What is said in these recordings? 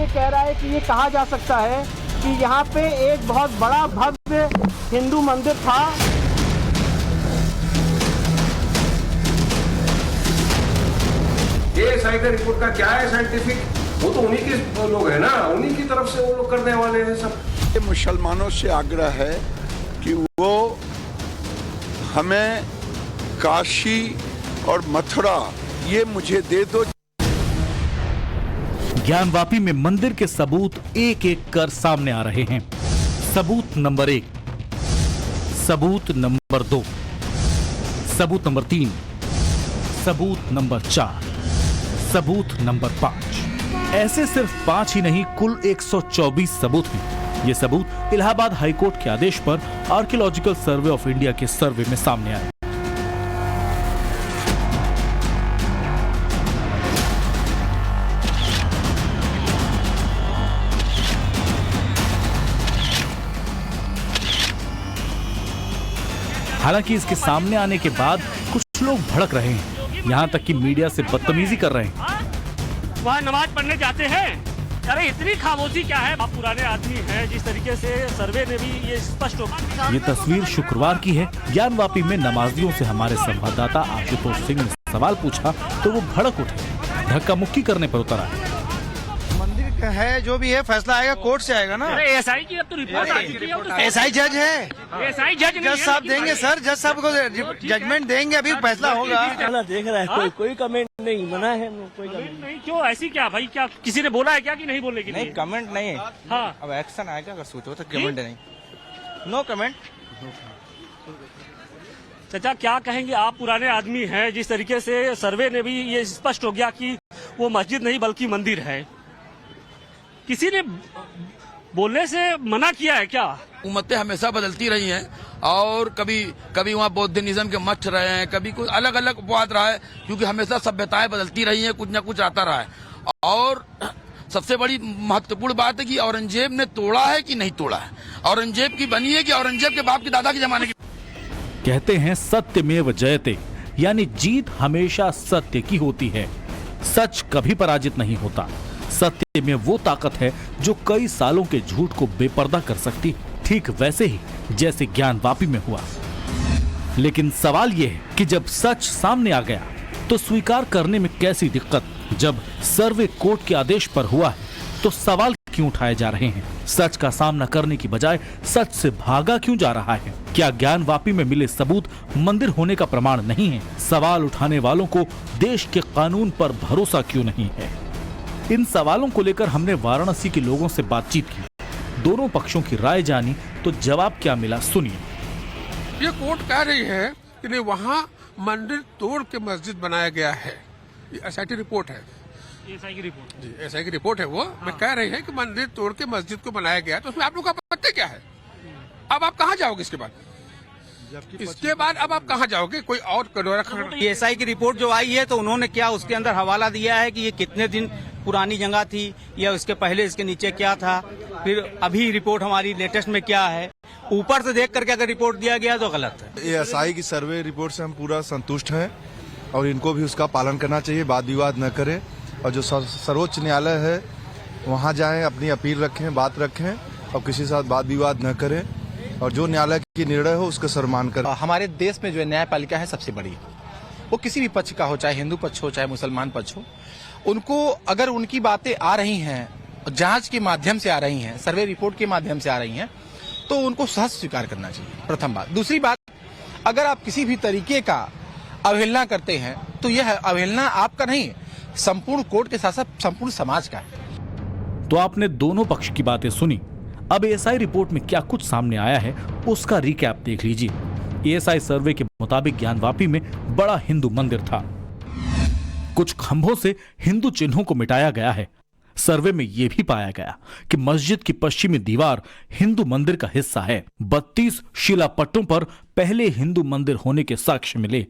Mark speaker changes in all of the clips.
Speaker 1: कह रहा है कि ये कहा जा सकता है कि यहाँ पे एक बहुत बड़ा भव्य हिंदू मंदिर था।
Speaker 2: ये साइंटिफिक रिपोर्ट का क्या है साइंटिफिक, वो तो उन्हीं के लोग हैं ना, उन्हीं की तरफ से वो लोग करने वाले हैं सब।
Speaker 3: मुसलमानों से आग्रह है कि वो हमें काशी और मथुरा ये मुझे दे दो।
Speaker 4: ज्ञानवापी में मंदिर के सबूत एक एक कर सामने आ रहे हैं। सबूत नंबर 1, सबूत नंबर 2, सबूत नंबर 3, सबूत नंबर 4, सबूत नंबर 5। ऐसे सिर्फ 5 ही नहीं, कुल 124 सबूत हैं। ये सबूत इलाहाबाद हाईकोर्ट के आदेश पर आर्कियोलॉजिकल सर्वे ऑफ इंडिया के सर्वे में सामने आए। हालांकि इसके सामने आने के बाद कुछ लोग भड़क रहे हैं, यहाँ तक कि मीडिया से बदतमीजी कर रहे हैं।
Speaker 5: वहाँ नमाज पढ़ने जाते हैं। अरे इतनी खामोशी क्या है, आप पुराने आदमी हैं। जिस तरीके से सर्वे ने भी ये स्पष्ट हो।
Speaker 4: ये तस्वीर शुक्रवार की है। ज्ञानवापी में नमाजियों से हमारे संवाददाता आशुतोष सिंह ने सवाल पूछा तो वो भड़क उठे, धक्का मुक्की करने पर उतर आए।
Speaker 6: है जो भी है फैसला आएगा कोर्ट से आएगा ना।
Speaker 5: अरे एसआई की अब तो रिपोर्ट आ चुकी है।
Speaker 6: एसआई जज है,
Speaker 5: एसआई जज
Speaker 6: जज साहब देंगे सर, जज साहब को जजमेंट देंगे, अभी फैसला होगा।
Speaker 1: देख रहा है कोई कमेंट नहीं बना है, कोई कमेंट
Speaker 5: नहीं। क्यों ऐसी क्या भाई, क्या किसी ने बोला है क्या कि नहीं बोलने के लिए?
Speaker 6: नहीं कमेंट नहीं है।
Speaker 5: हाँ
Speaker 6: अब एक्शन आएगा अगर सोचो तो कमेंट नहीं, नो कमेंट।
Speaker 5: चाचा क्या कहेंगे, आप पुराने आदमी हैं। जिस तरीके से सर्वे ने भी ये स्पष्ट हो गया कि वो मस्जिद नहीं बल्कि मंदिर है, किसी ने बोलने से मना किया है क्या?
Speaker 7: उम्मतें हमेशा बदलती रही हैं और कभी कभी वहाँ बौद्धिज्म के मठ रहे हैं, कभी कुछ अलग अलग अपवाद रहा है, क्योंकि हमेशा सभ्यताएं बदलती रही हैं, कुछ न कुछ आता रहा है। और सबसे बड़ी महत्वपूर्ण बात है कि औरंगजेब ने तोड़ा है कि नहीं तोड़ा है, औरंगजेब की बनी है कि औरंगजेब के बाप के दादा के जमाने की।
Speaker 4: कहते हैं सत्यमेव जयते, यानी जीत हमेशा सत्य की होती है। सच कभी पराजित नहीं होता। सत्य में वो ताकत है जो कई सालों के झूठ को बेपर्दा कर सकती, ठीक वैसे ही जैसे ज्ञानवापी में हुआ। लेकिन सवाल ये है कि जब सच सामने आ गया तो स्वीकार करने में कैसी दिक्कत? जब सर्वे कोर्ट के आदेश पर हुआ है तो सवाल क्यों उठाए जा रहे हैं? सच का सामना करने की बजाय सच से भागा क्यों जा रहा है? क्या ज्ञानवापी में मिले सबूत मंदिर होने का प्रमाण नहीं है? सवाल उठाने वालों को देश के कानून पर भरोसा क्यों नहीं है? इन सवालों को लेकर हमने वाराणसी के लोगों से बातचीत की, दोनों पक्षों की राय जानी, तो जवाब क्या मिला सुनिए।
Speaker 8: ये कोर्ट कह रही है कि नहीं वहाँ मंदिर तोड़ के मस्जिद बनाया गया है। ये एसआईटी रिपोर्ट है,
Speaker 5: एसआई की रिपोर्ट
Speaker 8: जी एसआई की रिपोर्ट है वो। मैं कह रही है कि मंदिर तोड़ के मस्जिद को बनाया गया, तो उसमें आप लोग का पत्ते क्या है? अब आप कहाँ जाओगे इसके बाद? इसके बाद अब आप कहाँ जाओगे? कोई और
Speaker 6: एसआई की रिपोर्ट जो आई है तो उन्होंने क्या उसके अंदर हवाला दिया है कि ये कितने दिन पुरानी जगह थी या उसके पहले इसके नीचे क्या था, फिर अभी रिपोर्ट हमारी लेटेस्ट में क्या है। ऊपर से देख करके अगर रिपोर्ट दिया गया तो गलत है।
Speaker 9: ये एसआई की सर्वे रिपोर्ट से हम पूरा संतुष्ट हैं और इनको भी उसका पालन करना चाहिए, वाद विवाद न करें। और जो सर्वोच्च न्यायालय है वहाँ जाएं, अपनी अपील रखें, बात रखें और किसी के साथ वाद विवाद न करें और जो न्यायालय की निर्णय हो उसका सम्मान करें।
Speaker 6: हमारे देश में जो न्यायपालिका है सबसे बड़ी है, वो किसी भी पक्ष का हो, चाहे हिंदू पक्ष हो चाहे मुसलमान पक्ष हो। उनको अगर उनकी बातें आ रही हैं, जांच के माध्यम से आ रही हैं, सर्वे रिपोर्ट के माध्यम से आ रही हैं, तो उनको सहज स्वीकार करना चाहिए, प्रथम बात। दूसरी बात, अगर आप किसी भी तरीके का अवहेलना करते हैं तो यह अवहेलना आपका नहीं, संपूर्ण कोर्ट के साथ साथ संपूर्ण समाज का है।
Speaker 4: तो आपने दोनों पक्ष की बातें सुनी। अब एएसआई रिपोर्ट में क्या कुछ सामने आया है उसका रिकैप देख लीजिए। एएसआई सर्वे के मुताबिक ज्ञानवापी में बड़ा हिंदू मंदिर था। कुछ खंभों से हिंदू चिन्हों को मिटाया गया है। सर्वे में यह भी पाया गया कि मस्जिद की पश्चिमी दीवार हिंदू मंदिर का हिस्सा है। 32 शिलापट्टों पर पहले हिंदू मंदिर होने के साक्ष्य मिले।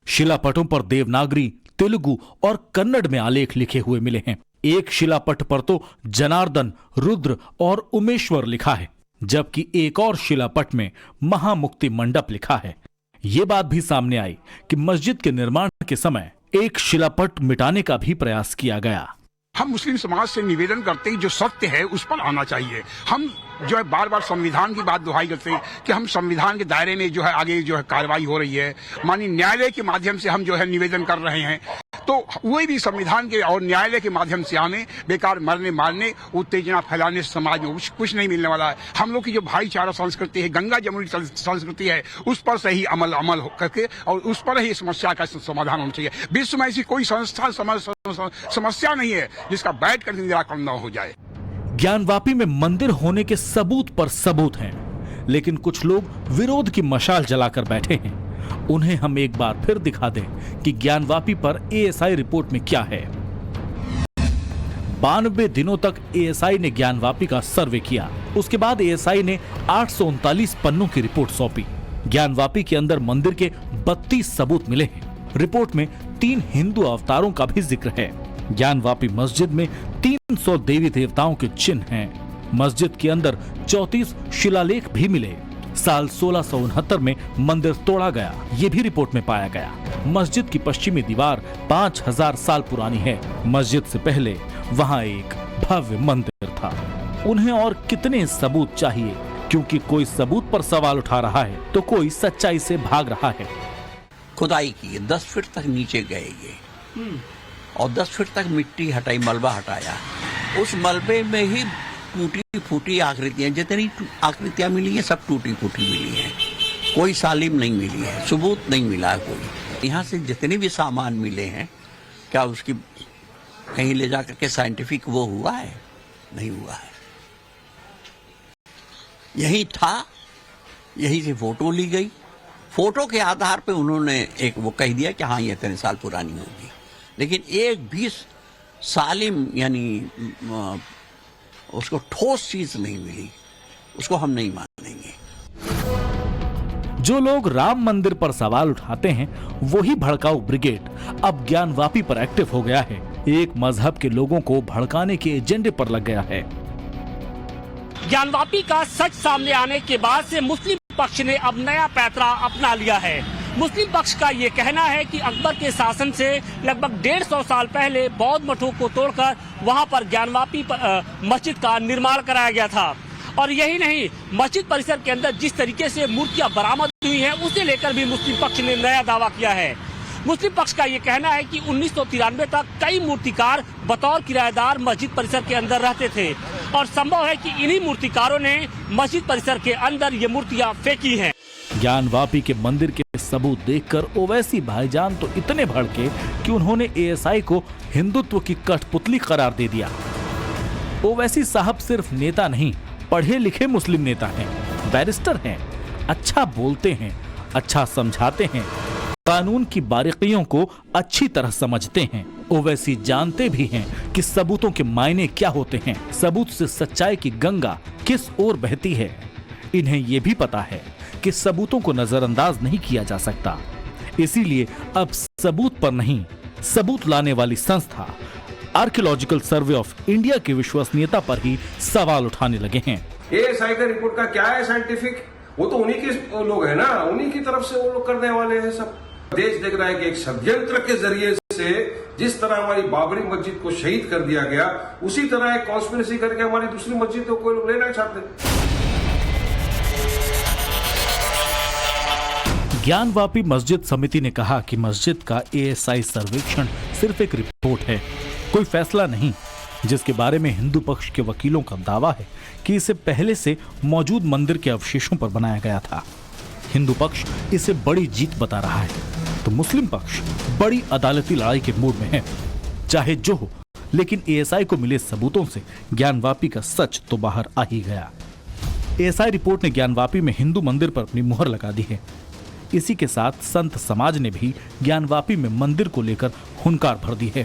Speaker 4: शिलापटों पर देवनागरी, तेलुगु और कन्नड़ में आलेख लिखे हुए मिले हैं। एक शिलापट पर तो जनार्दन, रुद्र और उमेश्वर लिखा है, जबकि एक और शिलापट में महामुक्ति मंडप लिखा है। ये बात भी सामने आई कि मस्जिद के निर्माण के समय एक शिलापट मिटाने का भी प्रयास किया गया।
Speaker 8: हम मुस्लिम समाज से निवेदन करते हैं जो सत्य है उस पर आना चाहिए। हम जो है बार बार संविधान की बात दोहाई करते हैं कि हम संविधान के दायरे में जो है आगे जो है कार्रवाई हो रही है, माननीय न्यायालय के माध्यम से हम जो है निवेदन कर रहे हैं, तो वही भी संविधान के और न्यायालय के माध्यम से हमें बेकार मरने मारने उत्तेजना फैलाने से समाज में कुछ नहीं मिलने वाला है। हम लोग की जो भाईचारा संस्कृति है, गंगा जमुनी संस्कृति है, उस पर से ही अमल करके और उस पर ही समस्या का समाधान होना चाहिए। विश्व में ऐसी कोई संस्था समस्या नहीं है जिसका बैठ कर निराकरण न हो जाए।
Speaker 4: ज्ञानवापी में मंदिर होने के सबूत पर सबूत हैं, लेकिन कुछ लोग विरोध की मशाल जलाकर बैठे हैं। उन्हें हम एक बार फिर दिखा दें कि ज्ञानवापी पर एएसआई रिपोर्ट में क्या है। 92 दिनों तक एएसआई ने ज्ञानवापी का सर्वे किया। उसके बाद एएसआई ने 839 पन्नों की रिपोर्ट सौंपी। ज्ञानवापी के अंदर मंदिर के 32 सबूत मिले हैं। रिपोर्ट में 3 हिंदू अवतारों का भी जिक्र है। ज्ञानवापी मस्जिद में 300 देवी देवताओं के चिन्ह हैं। मस्जिद के अंदर 34 शिलालेख भी मिले। साल 1669 में मंदिर तोड़ा गया, ये भी रिपोर्ट में पाया गया। मस्जिद की पश्चिमी दीवार 5000 साल पुरानी है। मस्जिद से पहले वहाँ एक भव्य मंदिर था। उन्हें और कितने सबूत चाहिए, क्योंकि कोई सबूत पर सवाल उठा रहा है तो कोई सच्चाई से भाग रहा है।
Speaker 10: खुदाई की 10 फीट तक नीचे गए ये और 10 फीट तक मिट्टी हटाई, मलबा हटाया। उस मलबे में ही टूटी फूटी आकृतियां, जितनी आकृतियां मिली हैं सब टूटी फूटी मिली हैं। कोई सालिम नहीं मिली है, सबूत नहीं मिला है कोई। यहाँ से जितने भी सामान मिले हैं, क्या उसकी कहीं ले जाकर के साइंटिफिक वो हुआ है? नहीं हुआ है। यही था, यही से फोटो ली गई। फोटो के आधार पे उन्होंने एक वो कह दिया कि हाँ ये इतने साल पुरानी होगी, लेकिन एक भी सालिम यानी उसको ठोस चीज नहीं मिली, उसको हम नहीं मानेंगे।
Speaker 4: जो लोग राम मंदिर पर सवाल उठाते हैं, वही भड़काऊ ब्रिगेड अब ज्ञानवापी पर एक्टिव हो गया है। एक मजहब के लोगों को भड़काने के एजेंडे पर लग गया है।
Speaker 5: ज्ञानवापी का सच सामने आने के बाद से मुस्लिम पक्ष ने अब नया पैंतरा अपना लिया है। मुस्लिम पक्ष का ये कहना है कि अकबर के शासन से लगभग 150 साल पहले बौद्ध मठों को तोड़कर वहां पर ज्ञानवापी मस्जिद का निर्माण कराया गया था। और यही नहीं, मस्जिद परिसर के अंदर जिस तरीके से मूर्तियां बरामद हुई हैं, उसे लेकर भी मुस्लिम पक्ष ने नया दावा किया है। मुस्लिम पक्ष का ये कहना है कि 1993 तक कई मूर्तिकार बतौर किराएदार मस्जिद परिसर के अंदर रहते थे और संभव है कि इन्हीं मूर्तिकारों ने मस्जिद परिसर के अंदर ये मूर्तियां फेंकी हैं।
Speaker 4: ज्ञानवापी के मंदिर के सबूत देखकर ओवैसी भाईजान तो इतने भड़के कि उन्होंने एएसआई को हिंदुत्व की कठपुतली करार दे दिया। ओवैसी साहब सिर्फ नेता नहीं, पढ़े लिखे मुस्लिम नेता हैं, बैरिस्टर हैं, अच्छा बोलते हैं, अच्छा समझाते हैं, कानून की बारीकियों को अच्छी तरह समझते हैं। ओवैसी जानते भी हैं कि सबूतों के मायने क्या होते हैं, सबूत से सच्चाई की गंगा किस ओर बहती है। इन्हें ये भी पता है कि सबूतों को नजरअंदाज नहीं किया जा सकता। इसीलिए अब सबूत पर नहीं, सबूत लाने वाली संस्था आर्कियोलॉजिकल सर्वे ऑफ इंडिया की विश्वसनीयता पर ही सवाल उठाने लगे हैं।
Speaker 2: एएसआई का रिपोर्ट का क्या है साइंटिफिक? वो तो उन्हीं के लोग हैं ना, उन्हीं की तरफ से वो लोग करने वाले हैं सब। देश देख रहा है कि एक षड्यंत्र के जरिए से जिस तरह हमारी बाबरी मस्जिद को शहीद कर दिया गया, उसी तरह एक कॉन्स्पिरेसी करके हमारी दूसरी मस्जिद को कोई लोग लेना चाहते।
Speaker 4: ज्ञानवापी मस्जिद समिति ने कहा कि मस्जिद का एएसआई सर्वेक्षण सिर्फ एक रिपोर्ट है, कोई फैसला नहीं, जिसके बारे में हिंदू पक्ष के वकीलों का दावा है कि इसे पहले से मौजूद मंदिर के अवशेषों पर बनाया गया था। हिंदू पक्ष इसे बड़ी जीत बता रहा है, तो मुस्लिम पक्ष बड़ी अदालती लड़ाई के मूड में है। चाहे जो हो, लेकिन एएसआई को मिले सबूतों से ज्ञानवापी का सच तो बाहर आ ही गया। एएसआई रिपोर्ट ने ज्ञानवापी में हिंदू मंदिर पर अपनी मुहर लगा दी है। इसी के साथ संत समाज ने भी ज्ञानवापी में मंदिर को लेकर हुंकार भर दी है।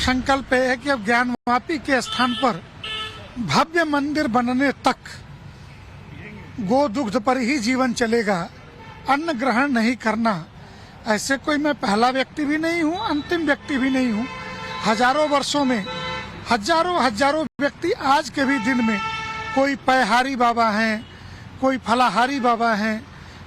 Speaker 11: संकल्प है कि अब ज्ञानवापी के स्थान पर भव्य मंदिर बनने तक गो दुग्ध पर ही जीवन चलेगा, अन्न ग्रहण नहीं करना। ऐसे कोई मैं पहला व्यक्ति भी नहीं हूँ, अंतिम व्यक्ति भी नहीं हूँ। हजारों वर्षों में हजारों व्यक्ति आज के भी दिन में कोई पैहारी बाबा हैं, कोई फलाहारी बाबा हैं,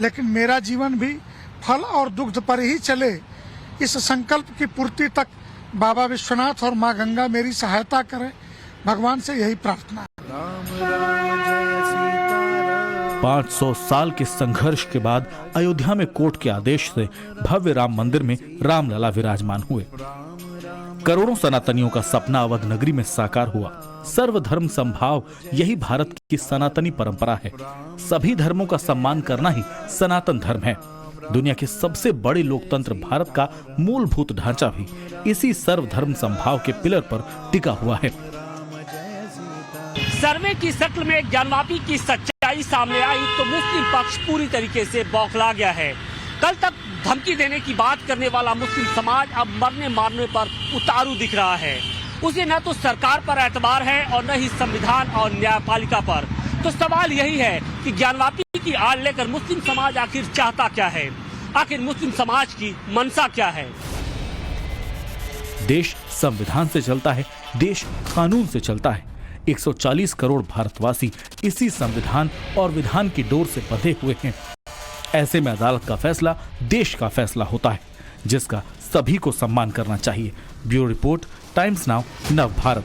Speaker 11: लेकिन मेरा जीवन भी फल और दुग्ध पर ही चले, इस संकल्प की पूर्ति तक बाबा विश्वनाथ और माँ गंगा मेरी सहायता करें, भगवान से यही प्रार्थना है।
Speaker 4: 500 साल के संघर्ष के बाद अयोध्या में कोर्ट के आदेश से भव्य राम मंदिर में रामलला विराजमान हुए। करोड़ों सनातनियों का सपना अवध नगरी में साकार हुआ। सर्वधर्म समभाव यही भारत की सनातनी परंपरा है। सभी धर्मों का सम्मान करना ही सनातन धर्म है। दुनिया के सबसे बड़े लोकतंत्र भारत का मूलभूत ढांचा भी इसी सर्वधर्म समभाव के पिलर पर टिका हुआ है।
Speaker 5: सर्वे की शक्ल में ज्ञानवापी की सच्चाई सामने आई तो मुस्लिम पक्ष पूरी तरीके से बौखला गया है। कल तक धमकी देने की बात करने वाला मुस्लिम समाज अब मरने मारने पर उतारू दिख रहा है। उसे न तो सरकार पर एतबार है और न ही संविधान और न्यायपालिका पर। तो सवाल यही है कि ज्ञानवापी की आड़ लेकर मुस्लिम समाज आखिर चाहता क्या है? आखिर मुस्लिम समाज की मंशा क्या है?
Speaker 4: देश संविधान से चलता है, देश कानून से चलता है। 140 करोड़ भारतवासी इसी संविधान और विधान की डोर से बंधे हुए हैं। ऐसे में अदालत का फैसला देश का फैसला होता है, जिसका सभी को सम्मान करना चाहिए। ब्यूरो रिपोर्ट, टाइम्स नाउ, नव भारत।